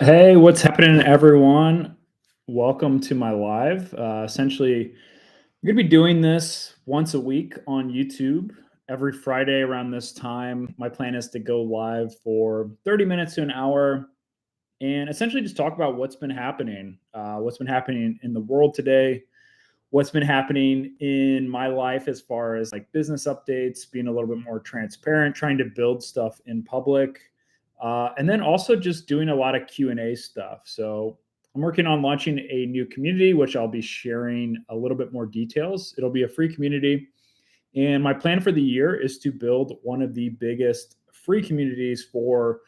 Hey, what's happening, everyone? Welcome to my live. Essentially, I'm going to be doing this once a week on YouTube every Friday around this time. My plan is to go live for 30 minutes to an hour and essentially just talk about what's been happening in the world today, what's been happening in my life as far as like business updates, being a little bit more transparent, trying to build stuff in public, and then also just doing a lot of Q&A stuff. So I'm working on launching a new community, which I'll be sharing a little bit more details. It'll be a free community. And my plan for the year is to build one of the biggest free communities for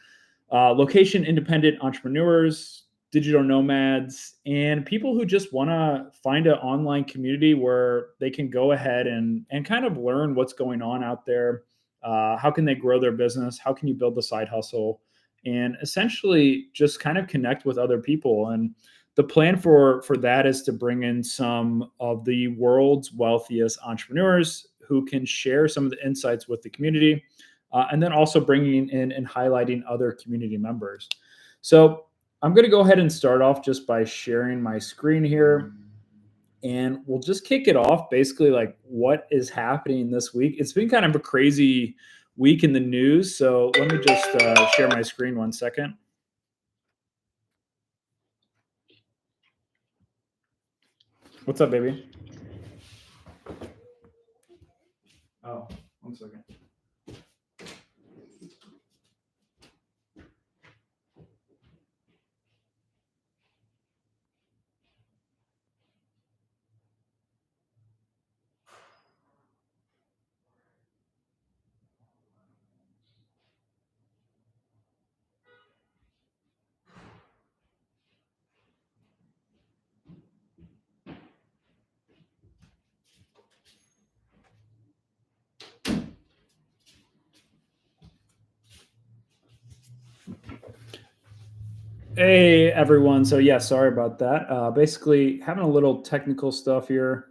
location independent entrepreneurs, digital nomads, and people who just want to find an online community where they can go ahead and kind of learn what's going on out there. How can they grow their business? How can you build a side hustle? And essentially just kind of connect with other people. And the plan for that is to bring in some of the world's wealthiest entrepreneurs who can share some of the insights with the community, and then also bringing in and highlighting other community members. So I'm going to go ahead and start off just by sharing my screen here. And we'll just kick it off basically like what is happening this week. It's been kind of a crazy week in the news. So let me just share my screen 1 second. What's up, baby? Oh, 1 second. Hey, everyone. So yeah, sorry about that. Basically having a little technical stuff here.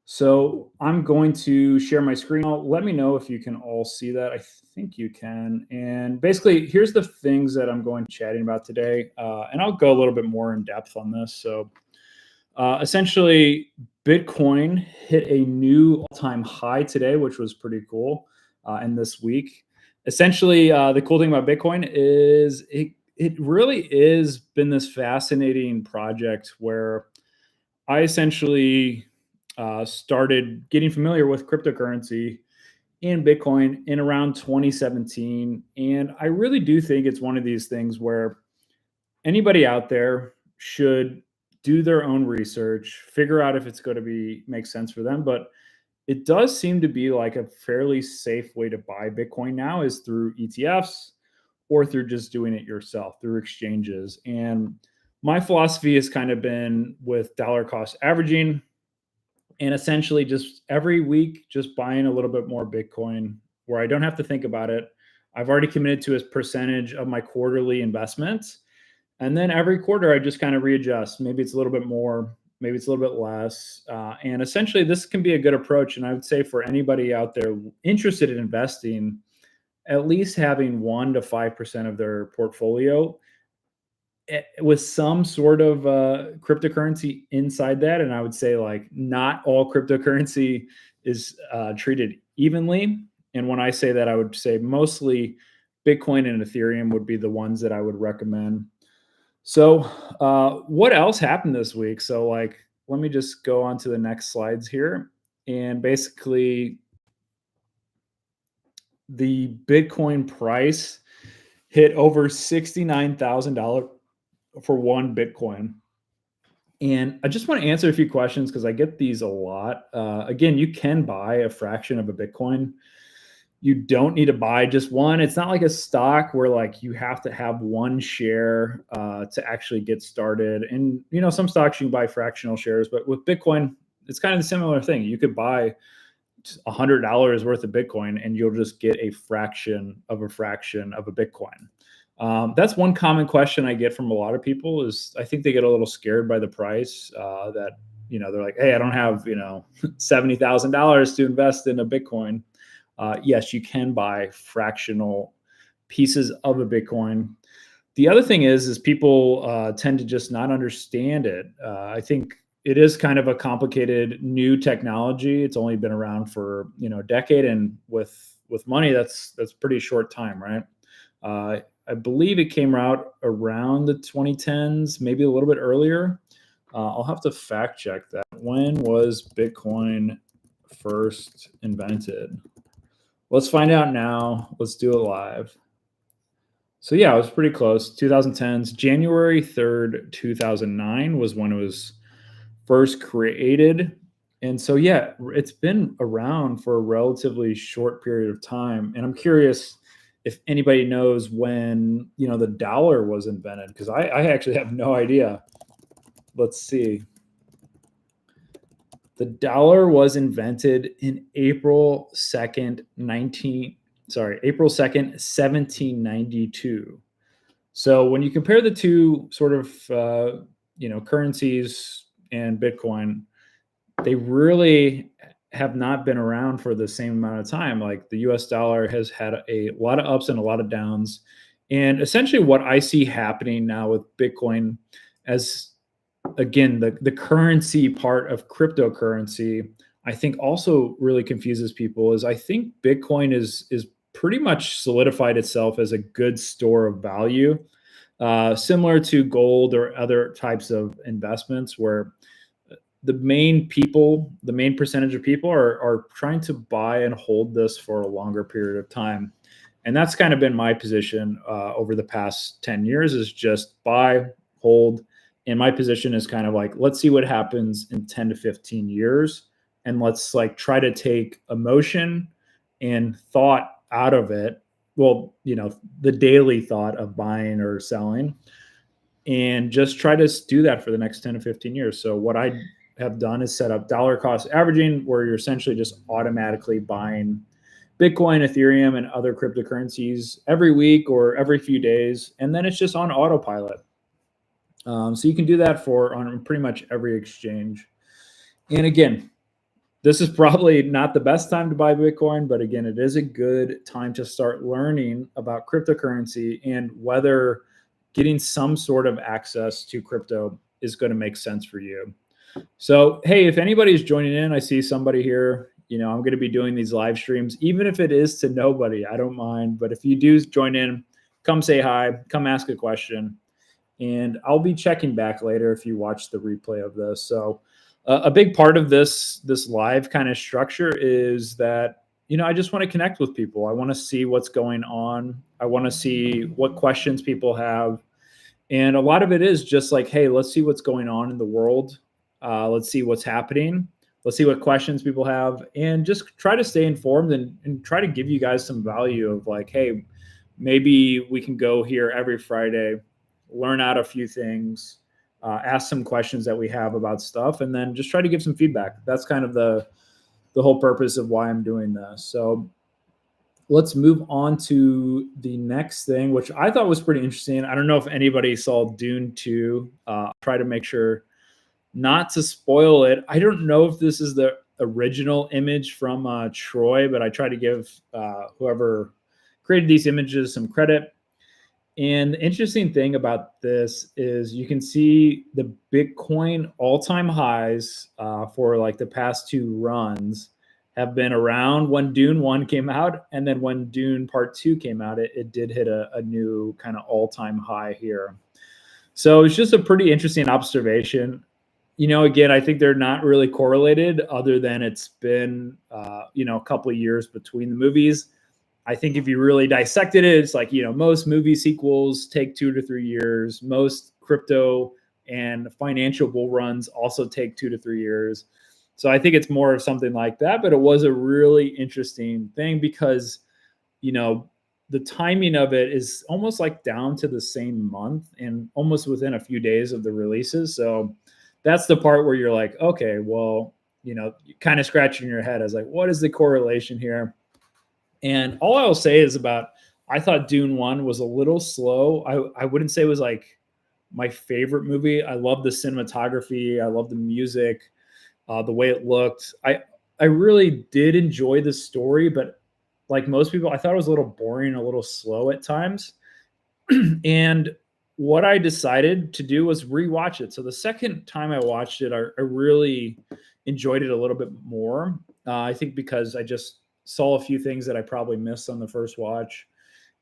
So I'm going to share my screen. Let me know if you can all see that. I think you can. And basically, here's the things that I'm going to chatting about today. And I'll go a little bit more in depth on this. So essentially, Bitcoin hit a new all-time high today, which was pretty cool. And this week, essentially, the cool thing about Bitcoin is it really is been this fascinating project where I essentially started getting familiar with cryptocurrency and Bitcoin in around 2017. And I really do think it's one of these things where anybody out there should do their own research, figure out if it's going to make sense for them. But it does seem to be like a fairly safe way to buy Bitcoin now is through ETFs or through just doing it yourself through exchanges. And my philosophy has kind of been with dollar cost averaging and essentially just every week just buying a little bit more Bitcoin where I don't have to think about it. I've already committed to a percentage of my quarterly investments. And then every quarter I just kind of readjust. Maybe it's a little bit more, maybe it's a little bit less. And essentially this can be a good approach. And I would say for anybody out there interested in investing, at least having 1 to 5% of their portfolio with some sort of cryptocurrency inside that. And I would say like not all cryptocurrency is treated evenly. And when I say that, I would say mostly Bitcoin and Ethereum would be the ones that I would recommend. So what else happened this week? So like, let me just go on to the next slides here. And basically the Bitcoin price hit over $69,000 for one Bitcoin. And I just want to answer a few questions because I get these a lot. Again, you can buy a fraction of a Bitcoin. You don't need to buy just one. It's not like a stock where like you have to have one share to actually get started. And you know, some stocks you can buy fractional shares, but with Bitcoin, it's kind of a similar thing. You could buy $100 worth of Bitcoin and you'll just get a fraction of a Bitcoin. That's one common question I get from a lot of people is I think they get a little scared by the price that, you know, they're like, hey, I don't have, you know, $70,000 to invest in a Bitcoin. Yes, you can buy fractional pieces of a Bitcoin. The other thing is people tend to just not understand it. I think it is kind of a complicated new technology. It's only been around for a decade, and with money, that's pretty short time, right? I believe it came out around the 2010s, maybe a little bit earlier. I'll have to fact check that. When was Bitcoin first invented? Let's find out now. Let's do it live. So yeah, it was pretty close. 2010s, January 3rd, 2009 was when it was first created. And so yeah, it's been around for a relatively short period of time. And I'm curious if anybody knows when, the dollar was invented, because I actually have no idea. Let's see. The dollar was invented in April 2nd, 1792. So when you compare the two sort of currencies and Bitcoin, they really have not been around for the same amount of time. Like the US dollar has had a lot of ups and a lot of downs. And essentially what I see happening now with Bitcoin, as again, the currency part of cryptocurrency, I think also really confuses people, is I think Bitcoin is pretty much solidified itself as a good store of value, similar to gold or other types of investments, where the main percentage of people are trying to buy and hold this for a longer period of time. And that's kind of been my position over the past 10 years, is just buy, hold. And my position is kind of like, let's see what happens in 10 to 15 years. And let's like try to take emotion and thought out of it. Well, the daily thought of buying or selling, and just try to do that for the next 10 to 15 years. So what I have done is set up dollar cost averaging, where you're essentially just automatically buying Bitcoin, Ethereum, and other cryptocurrencies every week or every few days. And then it's just on autopilot. So you can do that on pretty much every exchange. And again, this is probably not the best time to buy Bitcoin, but again, it is a good time to start learning about cryptocurrency and whether getting some sort of access to crypto is going to make sense for you. So, hey, if anybody's joining in, I see somebody here. I'm going to be doing these live streams, even if it is to nobody, I don't mind. But if you do join in, come say hi, come ask a question. And I'll be checking back later if you watch the replay of this. So a big part of this live kind of structure is that, I just want to connect with people. I want to see what's going on. I want to see what questions people have. And a lot of it is just like, hey, let's see what's going on in the world. Let's see what's happening. Let's see what questions people have, and just try to stay informed and try to give you guys some value of like, hey, maybe we can go here every Friday, learn out a few things, ask some questions that we have about stuff, and then just try to give some feedback. That's kind of the whole purpose of why I'm doing this. So let's move on to the next thing, which I thought was pretty interesting. I don't know if anybody saw Dune 2. Try to make sure not to spoil it. I don't know if this is the original image from Troy, but I try to give whoever created these images some credit. And the interesting thing about this is you can see the Bitcoin all-time highs for like the past two runs have been around when Dune 1 came out. And then when Dune Part 2 came out, it did hit a new kind of all-time high here. So it's just a pretty interesting observation. Again, I think they're not really correlated, other than it's been, a couple of years between the movies. I think if you really dissected it, it's like, most movie sequels take 2 to 3 years. Most crypto and financial bull runs also take 2 to 3 years. So I think it's more of something like that, but it was a really interesting thing because, the timing of it is almost like down to the same month and almost within a few days of the releases. So that's the part where you're like, okay, well, kind of scratching your head as like, what is the correlation here? And all I'll say is I thought Dune 1 was a little slow. I wouldn't say it was like my favorite movie. I love the cinematography. I love the music, the way it looked. I really did enjoy the story, but like most people, I thought it was a little boring, a little slow at times. And what I decided to do was rewatch it. So the second time I watched it, I really enjoyed it a little bit more. I think because I just saw a few things that I probably missed on the first watch.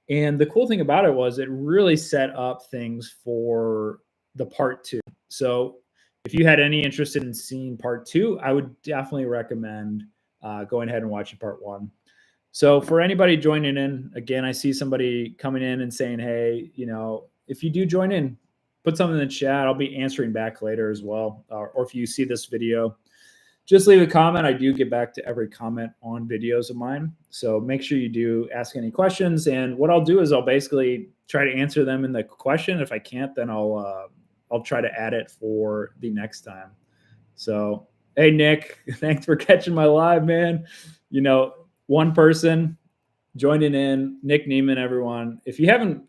And the cool thing about it was it really set up things for the part two. So if you had any interest in seeing part two, I would definitely recommend going ahead and watching part one. So for anybody joining in, again, I see somebody coming in and saying, hey, if you do join in, put something in the chat. I'll be answering back later as well. Or if you see this video, just leave a comment. I do get back to every comment on videos of mine. So make sure you do ask any questions. And what I'll do is I'll basically try to answer them in the question. If I can't, then I'll try to add it for the next time. So, hey, Nick, thanks for catching my live, man. One person joining in, Nick Neiman, everyone. If you haven't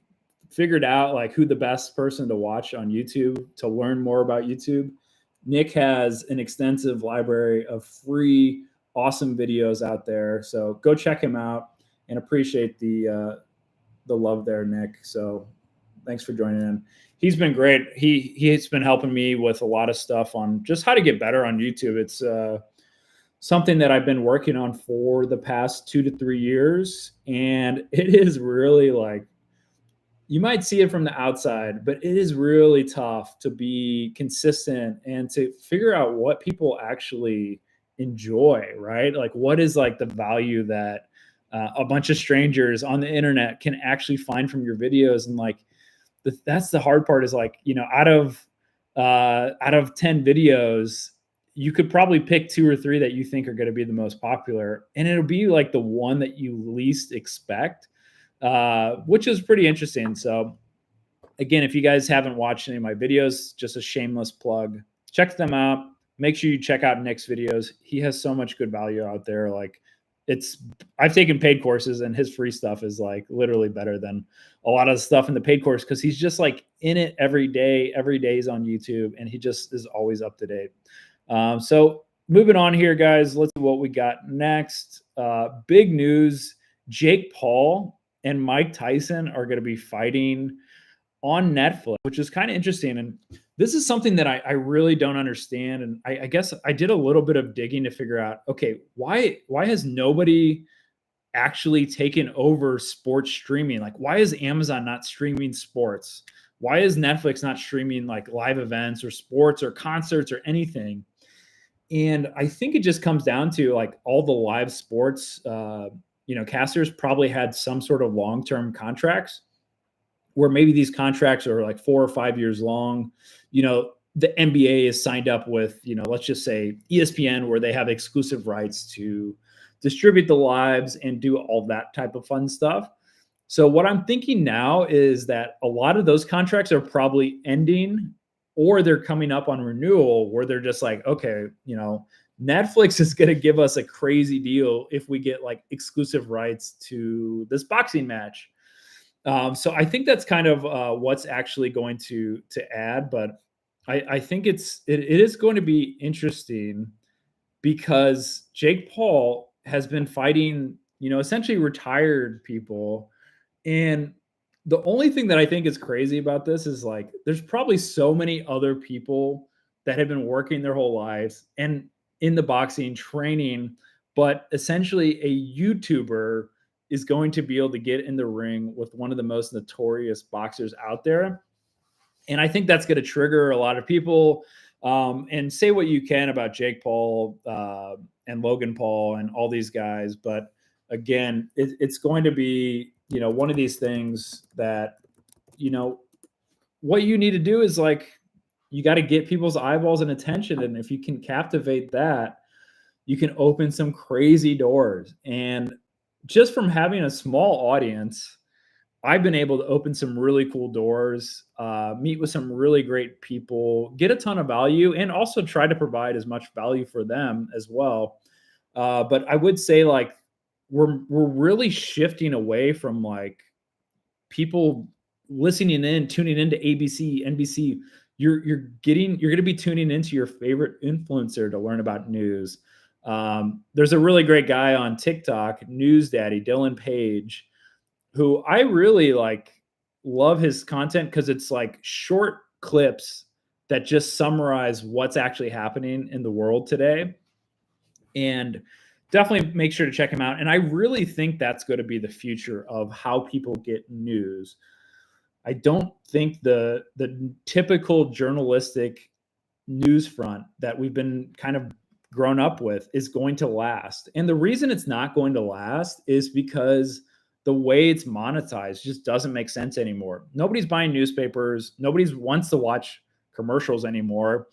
figured out like who the best person to watch on YouTube to learn more about YouTube, Nick has an extensive library of free, awesome videos out there. So go check him out and appreciate the love there, Nick. So thanks for joining in. He's been great. He's been helping me with a lot of stuff on just how to get better on YouTube. It's something that I've been working on for the past 2 to 3 years. And it is really like, you might see it from the outside, but it is really tough to be consistent and to figure out what people actually enjoy, right? Like what is like the value that a bunch of strangers on the internet can actually find from your videos. And like, that's the hard part is like, out of 10 videos, you could probably pick 2 or 3 that you think are going to be the most popular. And it'll be like the one that you least expect, which is pretty interesting. So again, if you guys haven't watched any of my videos, just a shameless plug, check them out. Make sure you check out Nick's videos. He has so much good value out there. Like I've taken paid courses and his free stuff is like literally better than a lot of the stuff in the paid course. Cause he's just like in it every day is on YouTube and he just is always up to date. So moving on here, guys, let's see what we got next. Big news. Jake Paul and Mike Tyson are going to be fighting on Netflix, which is kind of interesting. And this is something that I really don't understand. And I guess I did a little bit of digging to figure out, okay, why has nobody actually taken over sports streaming? Like, why is Amazon not streaming sports? Why is Netflix not streaming like live events or sports or concerts or anything? And I think it just comes down to like all the live sports, casters probably had some sort of long-term contracts where maybe these contracts are like 4 or 5 years long. The NBA is signed up with, let's just say ESPN, where they have exclusive rights to distribute the lives and do all that type of fun stuff. So what I'm thinking now is that a lot of those contracts are probably ending or they're coming up on renewal where they're just like, okay, Netflix is going to give us a crazy deal if we get like exclusive rights to this boxing match. So I think that's kind of what's actually going to add, but I think it is going to be interesting because Jake Paul has been fighting, essentially retired people. And the only thing that I think is crazy about this is like, there's probably so many other people that have been working their whole lives and in the boxing training, but essentially a YouTuber is going to be able to get in the ring with one of the most notorious boxers out there. And I think that's going to trigger a lot of people. And say what you can about Jake Paul and Logan Paul and all these guys. But again, it's going to be, one of these things that, what you need to do is like, you got to get people's eyeballs and attention. And if you can captivate that, you can open some crazy doors. And just from having a small audience, I've been able to open some really cool doors, meet with some really great people, get a ton of value, and also try to provide as much value for them as well. But I would say like we're really shifting away from like people listening in, tuning into ABC, NBC. You're going to be tuning into your favorite influencer to learn about news. There's a really great guy on TikTok, News Daddy, Dylan Page, who I really like. love his content because it's like short clips that just summarize what's actually happening in the world today. And definitely make sure to check him out. And I really think that's going to be the future of how people get news. I don't think the typical journalistic news front that we've been kind of grown up with is going to last. And the reason it's not going to last is because the way it's monetized just doesn't make sense anymore. Nobody's buying newspapers. Nobody wants to watch commercials anymore.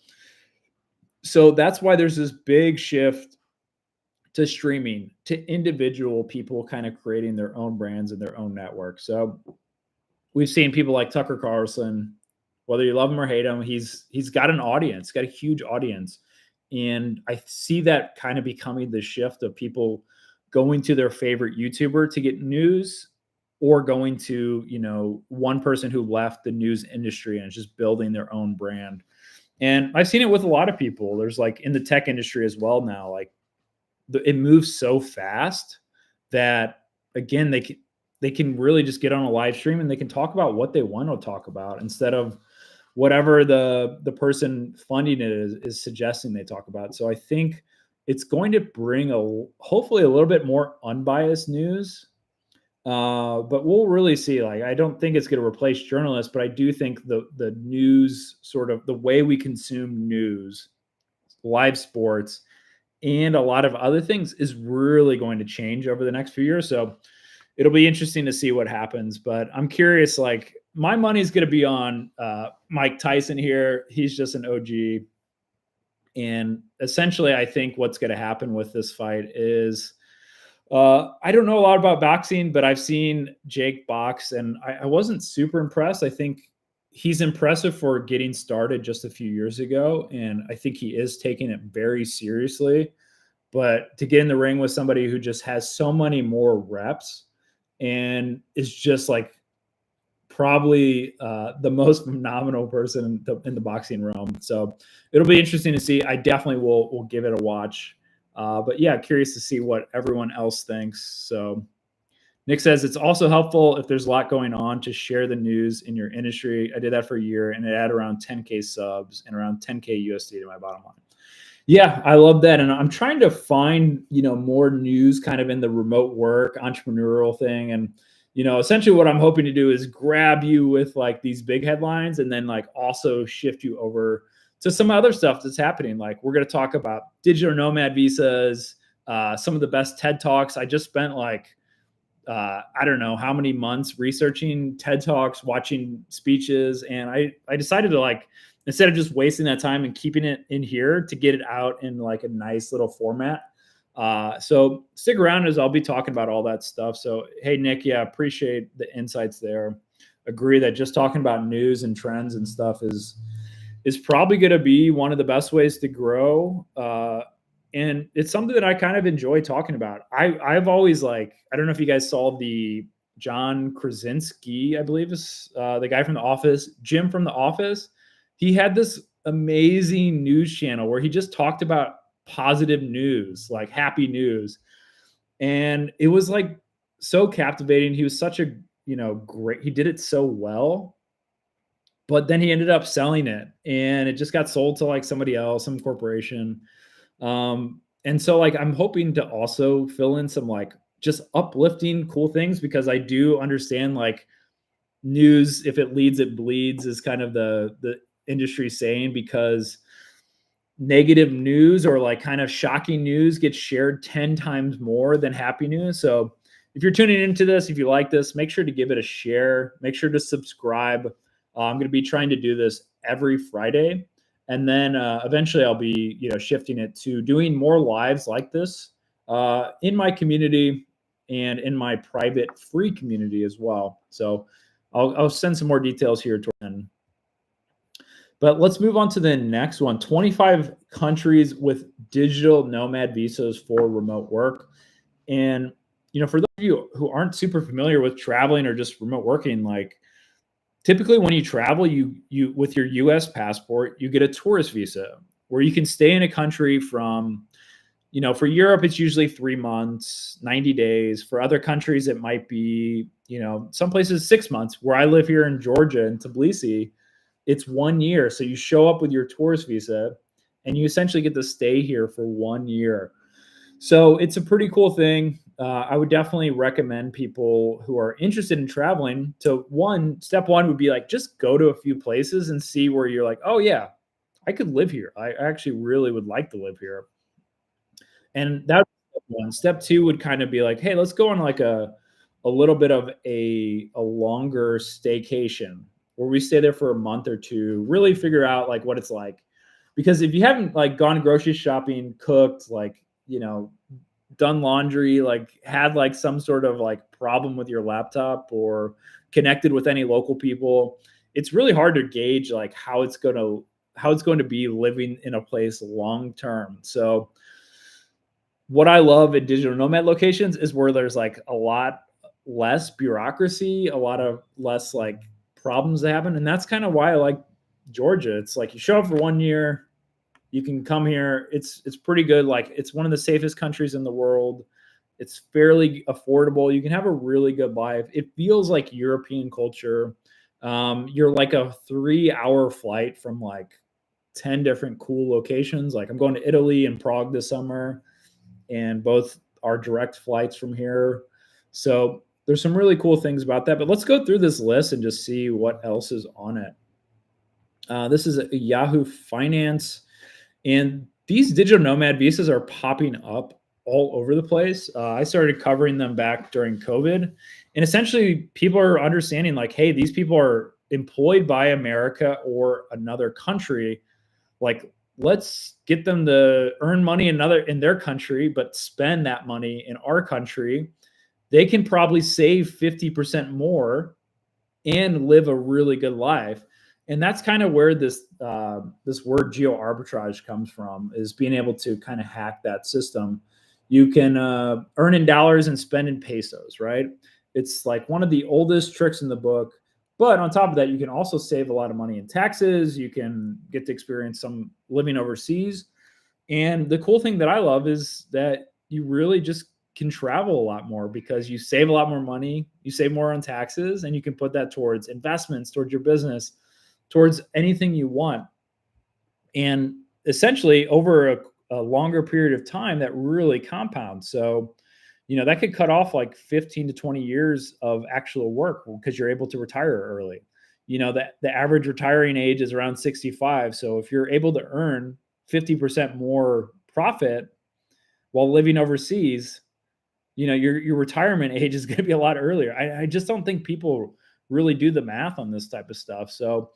So that's why there's this big shift to streaming, to individual people kind of creating their own brands and their own network. So we've seen people like Tucker Carlson, whether you love him or hate him, he's got an audience, got a huge audience. And I see that kind of becoming the shift of people going to their favorite YouTuber to get news, or going to, you know, one person who left the news industry and is just building their own brand. And I've seen it with a lot of people. There's like in the tech industry as well now, like it moves so fast that, again, they can really just get on a live stream and they can talk about what they want to talk about instead of whatever the person funding it is suggesting they talk about. So I think it's going to bring hopefully a little bit more unbiased news. But we'll really see. Like, I don't think it's going to replace journalists, but I do think the news, sort of the way we consume news, live sports, and a lot of other things is really going to change over the next few years. So it'll be interesting to see what happens. But I'm curious, like, my money's going to be on Mike Tyson here. He's just an OG. And essentially, I think what's going to happen with this fight is, I don't know a lot about boxing, but I've seen Jake box, and I wasn't super impressed. I think he's impressive for getting started just a few years ago, and I think he is taking it very seriously. But to get in the ring with somebody who just has so many more reps and is just like probably the most phenomenal person in the boxing realm. So it'll be interesting to see. I definitely will give it a watch. But yeah, curious to see what everyone else thinks. So Nick says it's also helpful if there's a lot going on to share the news in your industry. I did that for a year and it added around 10K subs and around 10K USD to my bottom line. Yeah, I love that. And I'm trying to find, you know, more news kind of in the remote work, entrepreneurial thing. And, you know, essentially what I'm hoping to do is grab you with like these big headlines and then like also shift you over to some other stuff that's happening. Like, we're going to talk about digital nomad visas, some of the best TED Talks. I just spent like, I don't know how many months researching TED Talks, watching speeches. And I decided to, like, instead of just wasting that time and keeping it in here, to get it out in like a nice little format. So stick around as I'll be talking about all that stuff. So, hey, Nick, yeah, appreciate the insights there. Agree that just talking about news and trends and stuff is probably going to be one of the best ways to grow. And it's something that I kind of enjoy talking about. I've always, like, I don't know if you guys saw the John Krasinski, I believe is the guy from The Office, Jim from The Office. He had this amazing news channel where he just talked about positive news, like happy news. And it was like so captivating. He was such a, you know, great, he did it so well. But then he ended up selling it and it just got sold to like somebody else, some corporation. And so, like, I'm hoping to also fill in some like just uplifting cool things, because I do understand, like, news, if it leads, it bleeds, is kind of the industry saying, because negative news or like kind of shocking news gets shared 10 times more than happy news. So if you're tuning into this, if you like this, make sure to give it a share, make sure to subscribe. I'm going to be trying to do this every Friday. And then eventually I'll be, you know, shifting it to doing more lives like this in my community and in my private free community as well. So I'll send some more details here toward the end. But let's move on to the next one. 25 countries with digital nomad visas for remote work. And, you know, for those of you who aren't super familiar with traveling or just remote working, like, typically when you travel, you with your US passport, you get a tourist visa where you can stay in a country from For Europe, it's usually 3 months, 90 days. For other countries, it might be, some places 6 months. Where I live here in Georgia, in Tbilisi, it's 1 year. So you show up with your tourist visa and you essentially get to stay here for 1 year. So it's a pretty cool thing. I would definitely recommend people who are interested in traveling to step one would be like, just go to a few places and see where you're like, oh yeah, I could live here. I actually really would like to live here. And that's step one. Step two would kind of be like, hey, let's go on like a little bit of a longer staycation where we stay there for a month or two, really figure out like what it's like. Because if you haven't like gone grocery shopping, cooked, like, done laundry, like had like some sort of like problem with your laptop or connected with any local people, it's really hard to gauge like how it's going to be living in a place long term. So what I love at digital nomad locations is where there's like a lot less bureaucracy, a lot of less like problems that happen. And that's kind of why I like Georgia. It's like you show up for 1 year, you can come here. It's pretty good. Like it's one of the safest countries in the world. It's fairly affordable. You can have a really good life. It feels like European culture. You're like a 3-hour flight from like 10 different cool locations. Like I'm going to Italy and Prague this summer, and both are direct flights from here. So there's some really cool things about that. But let's go through this list and just see what else is on it. This is a Yahoo Finance. And these digital nomad visas are popping up all over the place. I started covering them back during COVID. And essentially, people are understanding like, hey, these people are employed by America or another country. Like, let's get them to earn money in their country, but spend that money in our country. They can probably save 50% more and live a really good life. And that's kind of where this word geo arbitrage comes from, is being able to kind of hack that system. You can earn in dollars and spend in pesos, right? It's like one of the oldest tricks in the book. But on top of that, you can also save a lot of money in taxes. You can get to experience some living overseas. And the cool thing that I love is that you really just can travel a lot more because you save a lot more money, you save more on taxes, and you can put that towards investments, towards your business, towards anything you want. And essentially over a longer period of time, that really compounds. So, that could cut off like 15 to 20 years of actual work because you're able to retire early. That the average retiring age is around 65. So if you're able to earn 50% more profit while living overseas, your retirement age is going to be a lot earlier. I just don't think people really do the math on this type of stuff. So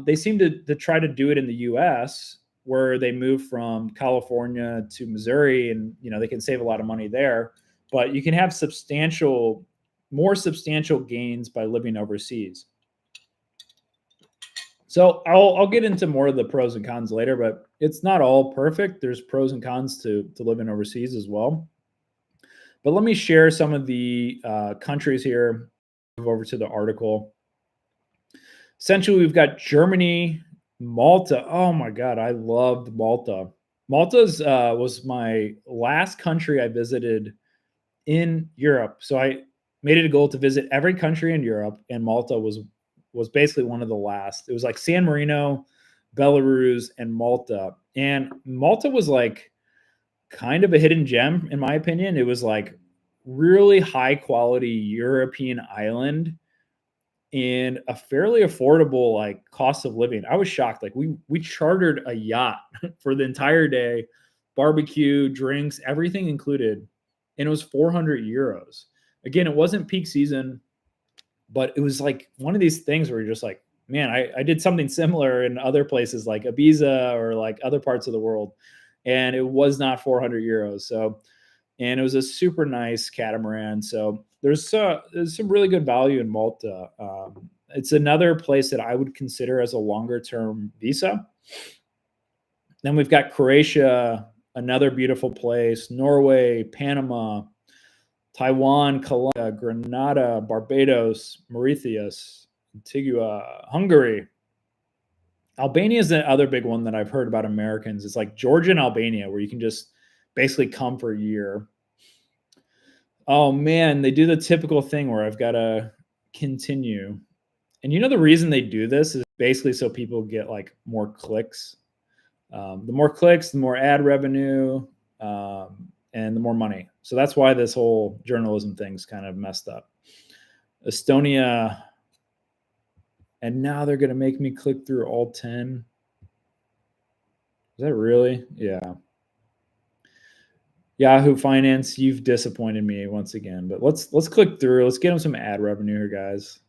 they seem to try to do it in the US, where they move from California to Missouri, and they can save a lot of money there. But you can have more substantial gains by living overseas. So I'll get into more of the pros and cons later, but it's not all perfect. There's pros and cons to living overseas as well. But let me share some of the countries here. Move over to the article. Essentially, we've got Germany, Malta. Oh my God, I loved Malta. Malta's was my last country I visited in Europe. So I made it a goal to visit every country in Europe, and Malta was basically one of the last. It was like San Marino, Belarus, and Malta. And Malta was like kind of a hidden gem, in my opinion. It was like really high quality European island in a fairly affordable like cost of living. I was shocked. Like we chartered a yacht for the entire day, barbecue, drinks, everything included, and it was 400 euros. Again, it wasn't peak season, but it was like one of these things where you're just like, man, I did something similar in other places like Ibiza or like other parts of the world, and it was not 400 euros. So, and it was a super nice catamaran. So there's some really good value in Malta. It's another place that I would consider as a longer term visa. Then we've got Croatia, another beautiful place, Norway, Panama, Taiwan, Colombia, Grenada, Barbados, Mauritius, Antigua, Hungary. Albania is the other big one that I've heard about Americans. It's like Georgia and Albania, where you can just basically come for a year. Oh man, they do the typical thing where I've got to continue. And you know, the reason they do this is basically so people get like more clicks. The more clicks, the more ad revenue, and the more money. So that's why this whole journalism thing's kind of messed up. Estonia, and now they're going to make me click through all 10. Is that really? Yeah. Yahoo Finance, you've disappointed me once again. But let's click through. Let's get them some ad revenue here, guys.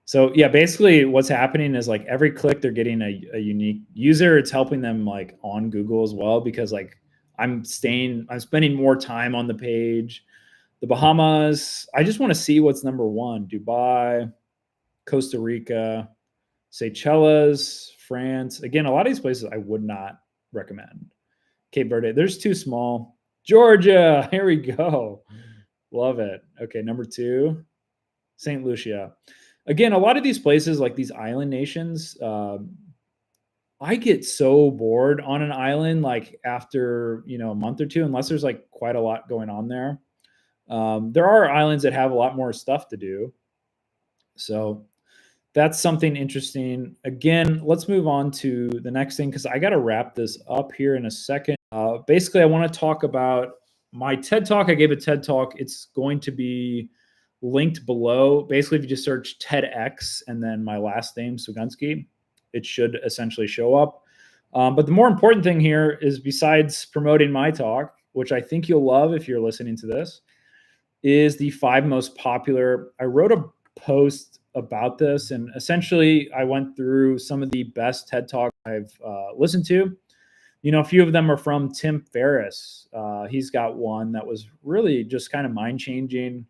So yeah, basically what's happening is like every click they're getting a unique user. It's helping them like on Google as well, because like I'm spending more time on the page. The Bahamas, I just want to see what's number one. Dubai, Costa Rica, Seychelles, France. Again, a lot of these places I would not recommend. Cape Verde, there's too small. Georgia, here we go. Love it. Okay, number 2, St. Lucia. Again, a lot of these places, like these island nations, I get so bored on an island like after, a month or two, unless there's like quite a lot going on there. There are islands that have a lot more stuff to do. So that's something interesting. Again, let's move on to the next thing, because I got to wrap this up here in a second. Basically, I want to talk about my TED Talk. I gave a TED Talk. It's going to be linked below. Basically, if you just search TEDx and then my last name, Swigunski, it should essentially show up. But the more important thing here is, besides promoting my talk, which I think you'll love if you're listening to this, is the 5 most popular. I wrote a post about this, and essentially I went through some of the best TED Talks I've listened to. A few of them are from Tim Ferriss. He's got one that was really just kind of mind-changing.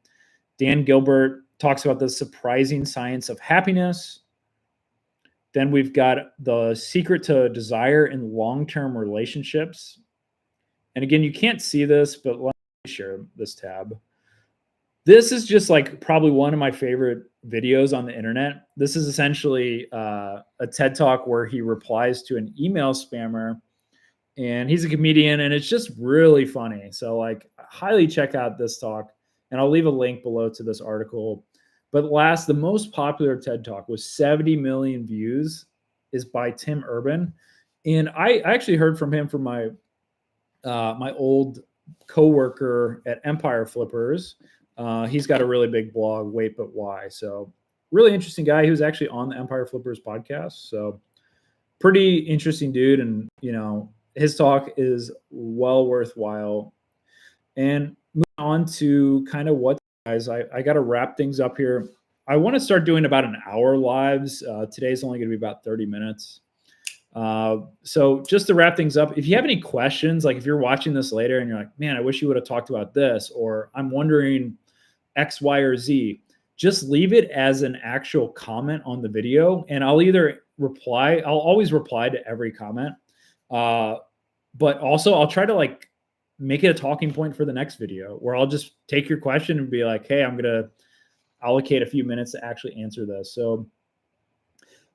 Dan Gilbert talks about the surprising science of happiness. Then we've got the secret to desire in long-term relationships. And again, you can't see this, but let me share this tab. This is just like probably one of my favorite videos on the internet. This is essentially a TED Talk where he replies to an email spammer, and he's a comedian, and it's just really funny. So like, highly check out this talk, and I'll leave a link below to this article. But the most popular TED Talk with 70 million views is by Tim Urban. And I actually heard from him from my old coworker at Empire Flippers. He's got a really big blog, Wait But Why. So really interesting guy. He was actually on the Empire Flippers podcast. So pretty interesting dude. And, his talk is well worthwhile. And moving on to kind of what, guys, I got to wrap things up here. I want to start doing about an hour lives. Today's only going to be about 30 minutes. So just to wrap things up, if you have any questions, like if you're watching this later and you're like, man, I wish you would have talked about this, or I'm wondering X, Y, or Z, just leave it as an actual comment on the video, and I'll either reply. I'll always reply to every comment. But also I'll try to like make it a talking point for the next video, where I'll just take your question and be like, hey, I'm going to allocate a few minutes to actually answer this. So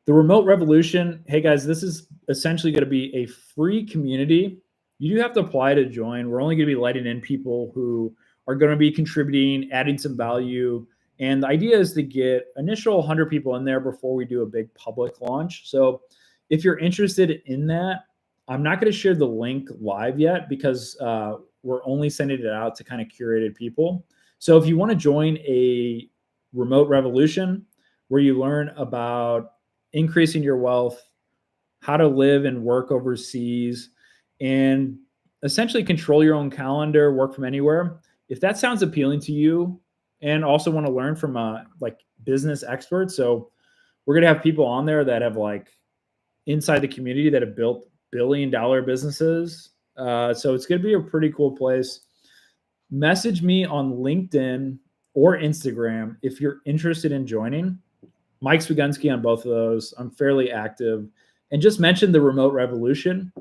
the remote revolution, hey guys, this is essentially going to be a free community. You do have to apply to join. We're only going to be letting in people who are going to be contributing, adding some value. And the idea is to get initial 100 people in there before we do a big public launch. So if you're interested in that, I'm not going to share the link live yet, because we're only sending it out to kind of curated people. So if you want to join a remote revolution where you learn about increasing your wealth, how to live and work overseas, and essentially control your own calendar, work from anywhere, if that sounds appealing to you, and also want to learn from like business experts. So we're going to have people on there that have like inside the community that have built billion-dollar businesses. So it's going to be a pretty cool place. Message me on LinkedIn or Instagram if you're interested in joining. Mike Swigunski on both of those. I'm fairly active. And just mention the remote revolution,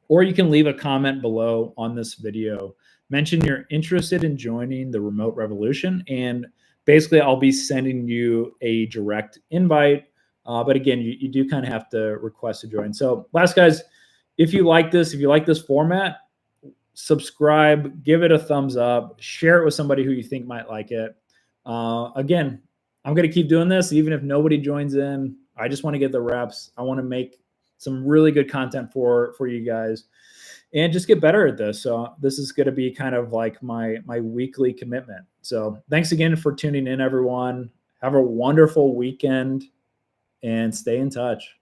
or you can leave a comment below on this video. Mention you're interested in joining the remote revolution, and basically I'll be sending you a direct invite. But again, you do kind of have to request to join. So last, guys, if you like this format, subscribe, give it a thumbs up, share it with somebody who you think might like it. Again, I'm going to keep doing this even if nobody joins in. I just want to get the reps. I want to make some really good content for you guys and just get better at this. So this is going to be kind of like my weekly commitment. So thanks again for tuning in, everyone. Have a wonderful weekend and stay in touch.